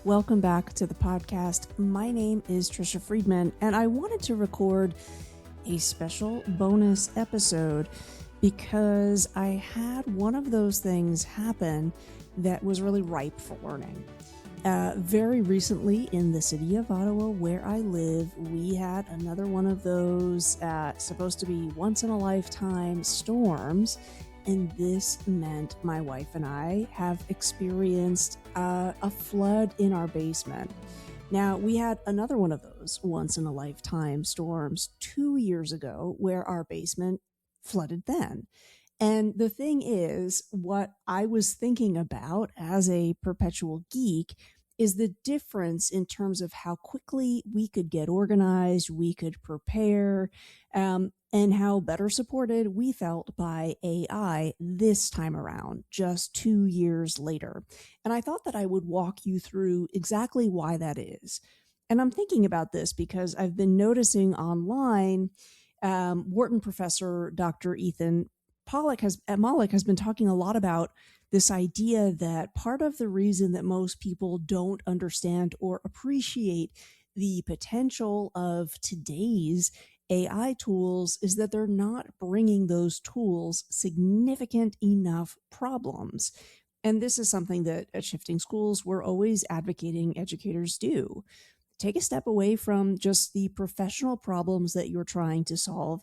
welcome back to the podcast. My name is Trisha Friedman, and I wanted to record a special bonus episode because I had one of those things happen that was really ripe for learning. Very recently in the city of Ottawa, where I live, we had another one of those supposed to be once-in-a-lifetime storms. And this meant my wife and I have experienced a flood in our basement. Now, we had another one of those once-in-a-lifetime storms 2 years ago where our basement flooded then. And the thing is, what I was thinking about as a perpetual geek is the difference in terms of how quickly we could get organized, we could prepare, and how better supported we felt by AI this time around, just 2 years later. And I thought that I would walk you through exactly why that is. And I'm thinking about this because I've been noticing online, Wharton professor Dr. Ethan Pollock Malik has been talking a lot about this idea that part of the reason that most people don't understand or appreciate the potential of today's AI tools is that they're not bringing those tools significant enough problems. And this is something that at Shifting Schools, we're always advocating educators do. Take a step away from just the professional problems that you're trying to solve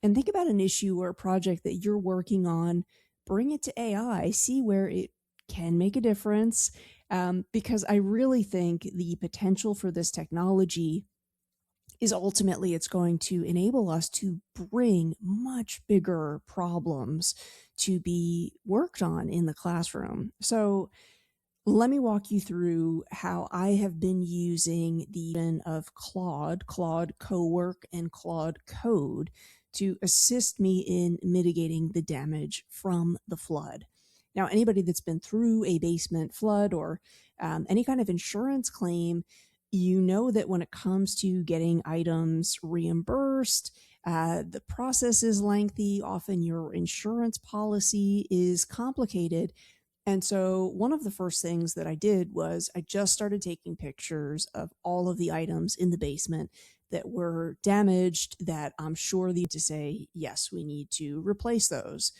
and think about an issue or a project that you're working on. Bring it to AI, see where it can make a difference, because I really think the potential for this technology is ultimately it's going to enable us to bring much bigger problems to be worked on in the classroom. So let me walk you through how I have been using the of Claude Cowork, and Claude Code to assist me in mitigating the damage from the flood. Now, anybody that's been through a basement flood or any kind of insurance claim, you know that when it comes to getting items reimbursed, the process is lengthy. Often your insurance policy is complicated. And so one of the first things that I did was I just started taking pictures of all of the items in the basement that were damaged that I'm sure the to say, yes, we need to replace those.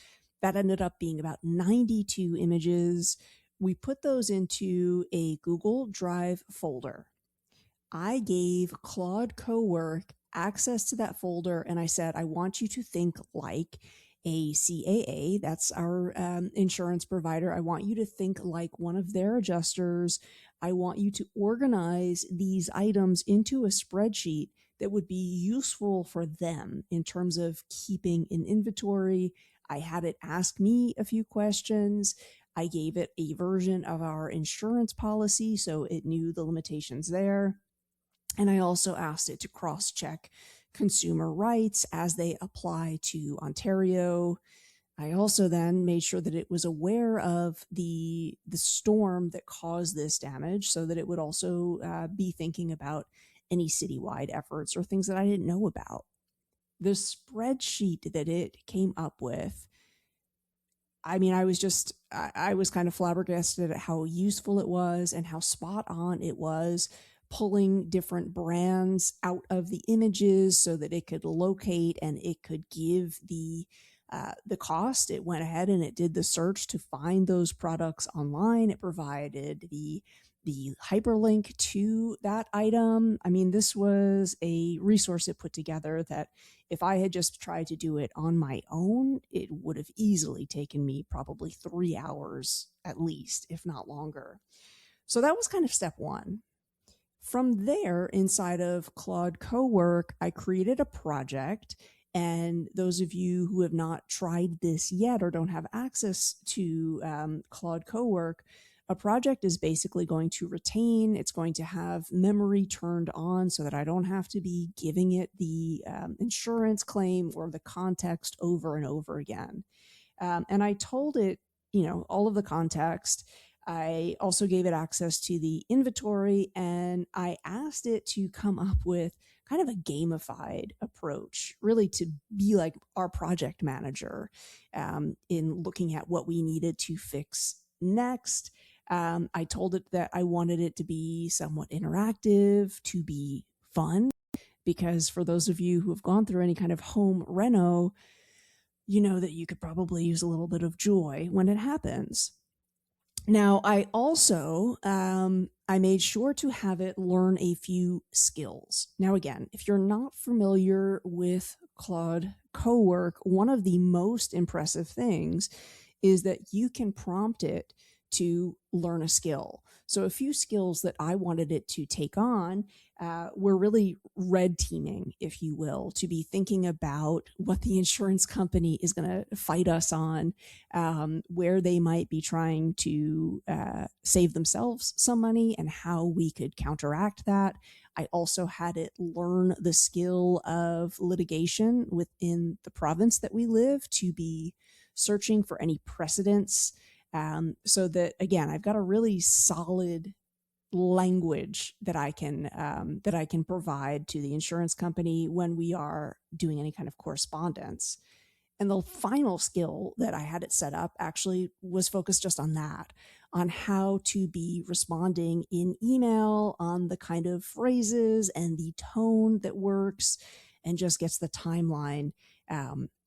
That ended up being about 92 images. We put those into a Google Drive folder. I gave Claude Cowork access to that folder and I said, I want you to think like a CAA, that's our insurance provider. I want you to think like one of their adjusters. I want you to organize these items into a spreadsheet that would be useful for them in terms of keeping an inventory. I had it ask me a few questions. I gave it a version of our insurance policy so it knew the limitations there. And I also asked it to cross-check consumer rights as they apply to Ontario. I also then made sure that it was aware of the storm that caused this damage so that it would also be thinking about any citywide efforts or things that I didn't know about. The spreadsheet that it came up with, I mean, I was kind of flabbergasted at how useful it was and how spot on it was, pulling different brands out of the images so that it could locate and it could give the cost. It went ahead and it did the search to find those products online. It provided the hyperlink to that item. I mean, this was a resource it put together that if I had just tried to do it on my own, it would have easily taken me probably 3 hours at least, if not longer. So that was kind of step one. From there, inside of Claude Cowork, I created a project. And those of you who have not tried this yet or don't have access to Claude Cowork, a project is basically going to retain, it's going to have memory turned on so that I don't have to be giving it the insurance claim or the context over and over again. And I told it, all of the context. I also gave it access to the inventory, and I asked it to come up with kind of a gamified approach, really to be like our project manager in looking at what we needed to fix next. I told it that I wanted it to be somewhat interactive, to be fun, because for those of you who have gone through any kind of home reno, you know that you could probably use a little bit of joy when it happens. Now, I also I made sure to have it learn a few skills. Now, again, if you're not familiar with Claude Cowork, one of the most impressive things is that you can prompt it to learn a skill. So, a few skills that I wanted it to take on were really red teaming, if you will, to be thinking about what the insurance company is going to fight us on, where they might be trying to save themselves some money, and how we could counteract that. I also had it learn the skill of litigation within the province that we live, to be searching for any precedents, so that, again, I've got a really solid language that I can provide to the insurance company when we are doing any kind of correspondence. And the final skill that I had it set up actually was focused just on that, on how to be responding in email, on the kind of phrases and the tone that works, and just gets the timeline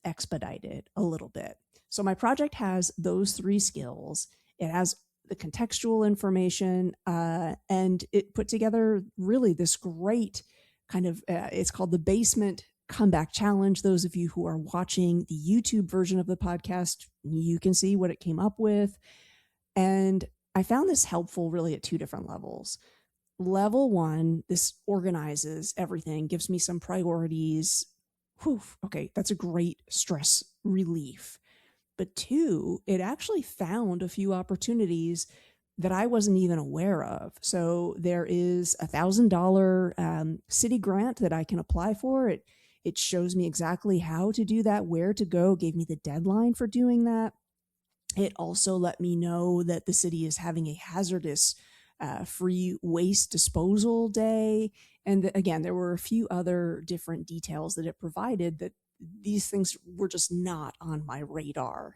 expedited a little bit. So my project has those three skills. It has the contextual information, and it put together really this great kind of, it's called the Basement Comeback Challenge. Those of you who are watching the YouTube version of the podcast, you can see what it came up with. And I found this helpful really at two different levels. Level one, this organizes everything, gives me some priorities. Whew, okay, that's a great stress relief. But two, it actually found a few opportunities that I wasn't even aware of. So there is $1,000 city grant that I can apply for. It shows me exactly how to do that, where to go, gave me the deadline for doing that. It also let me know that the city is having a hazardous free waste disposal day. And again, there were a few other different details that it provided that these things were just not on my radar.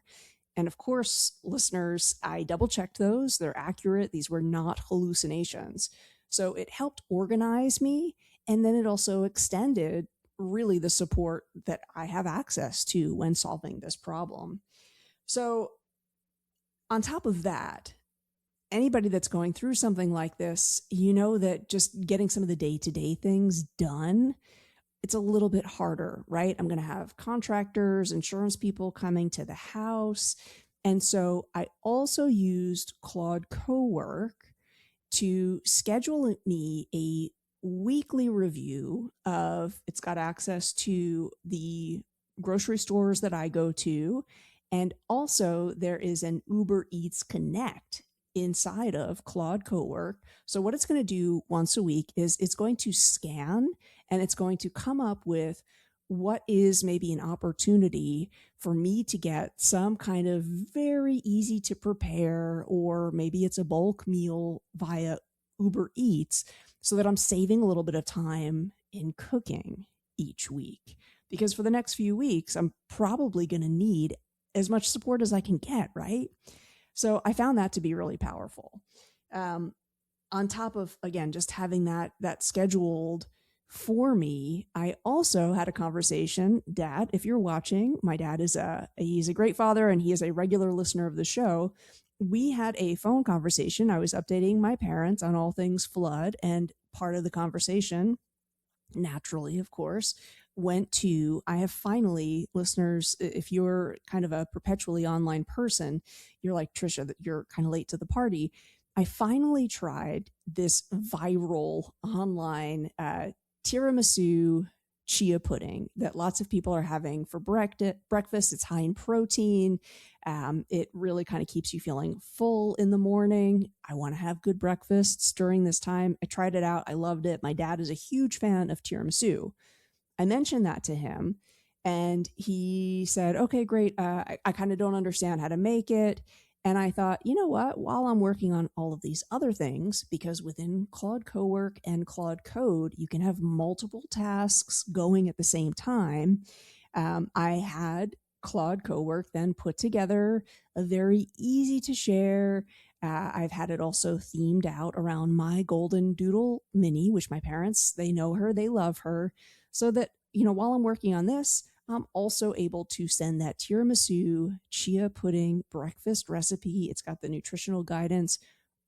And of course, listeners, I double checked those. They're accurate. These were not hallucinations. So it helped organize me. And then it also extended really the support that I have access to when solving this problem. So, on top of that, anybody that's going through something like this, you know that just getting some of the day-to-day things done, it's a little bit harder, right? I'm going to have contractors, insurance people coming to the house. And so I also used Claude Cowork to schedule me a weekly review of, it's got access to the grocery stores that I go to. And also there is an Uber Eats Connect inside of Claude Cowork. So what it's going to do once a week is it's going to scan, and it's going to come up with what is maybe an opportunity for me to get some kind of very easy to prepare, or maybe it's a bulk meal via Uber Eats, so that I'm saving a little bit of time in cooking each week. Because for the next few weeks, I'm probably going to need as much support as I can get, right? So I found that to be really powerful. On top of, again, just having that scheduled for me, I also had a conversation. Dad, if you're watching, my dad he's a great father, and he is a regular listener of the show. We had a phone conversation. I was updating my parents on all things flood, and part of the conversation, naturally, of course, went to, I have finally, listeners, if you're kind of a perpetually online person, you're like, Trisha, that you're kind of late to the party. I finally tried this viral online tiramisu chia pudding that lots of people are having for breakfast. It's high in protein. It really kind of keeps you feeling full in the morning. I want to have good breakfasts during this time. I tried it out. I loved it. My dad is a huge fan of tiramisu. I mentioned that to him, and he said, okay, great. I kind of don't understand how to make it. And I thought, you know what, while I'm working on all of these other things, because within Claude Cowork and Claude Code, you can have multiple tasks going at the same time. I had Claude Cowork then put together a very easy to share, I've had it also themed out around my golden doodle mini, which my parents, they know her, they love her. So that, while I'm working on this, I'm also able to send that tiramisu chia pudding breakfast recipe. It's got the nutritional guidance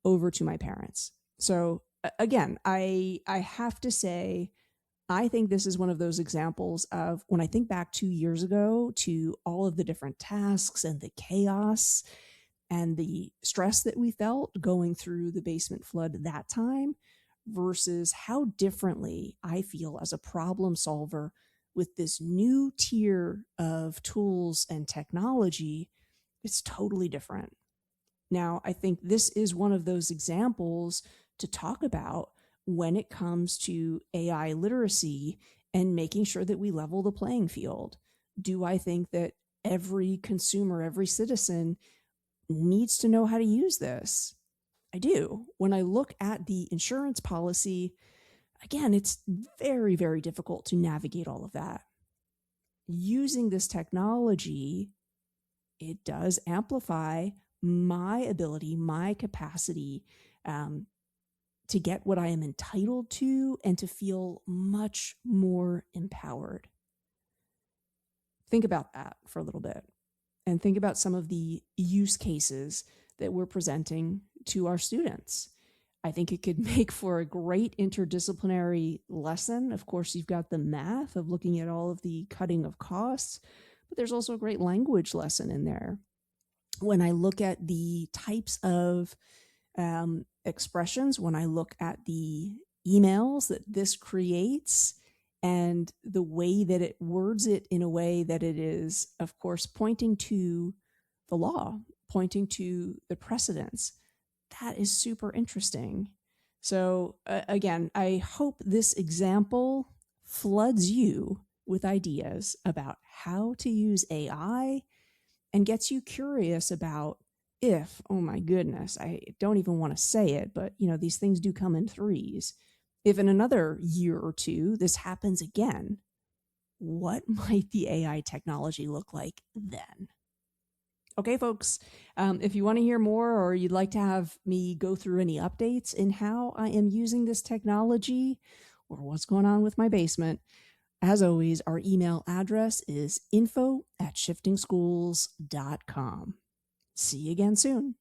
over to my parents. So again, I have to say, I think this is one of those examples of when I think back 2 years ago to all of the different tasks and the chaos and the stress that we felt going through the basement flood that time versus how differently I feel as a problem solver with this new tier of tools and technology. It's totally different. Now, I think this is one of those examples to talk about when it comes to AI literacy and making sure that we level the playing field. Do I think that every consumer, every citizen needs to know how to use this? I do. When I look at the insurance policy, again, it's very, very difficult to navigate all of that. Using this technology, it does amplify my ability, my capacity to get what I am entitled to and to feel much more empowered. Think about that for a little bit and think about some of the use cases that we're presenting to our students. I think it could make for a great interdisciplinary lesson. Of course, you've got the math of looking at all of the cutting of costs, but there's also a great language lesson in there. When I look at the types of expressions, when I look at the emails that this creates and the way that it words it in a way that it is, of course, pointing to the law, pointing to the precedents, that is super interesting. So again, I hope this example floods you with ideas about how to use AI and gets you curious about if, oh my goodness, I don't even want to say it, but these things do come in threes. If in another year or two this happens again, what might the AI technology look like then? Okay, folks, if you want to hear more or you'd like to have me go through any updates in how I am using this technology or what's going on with my basement, as always, our email address is info@shiftingschools.com. See you again soon.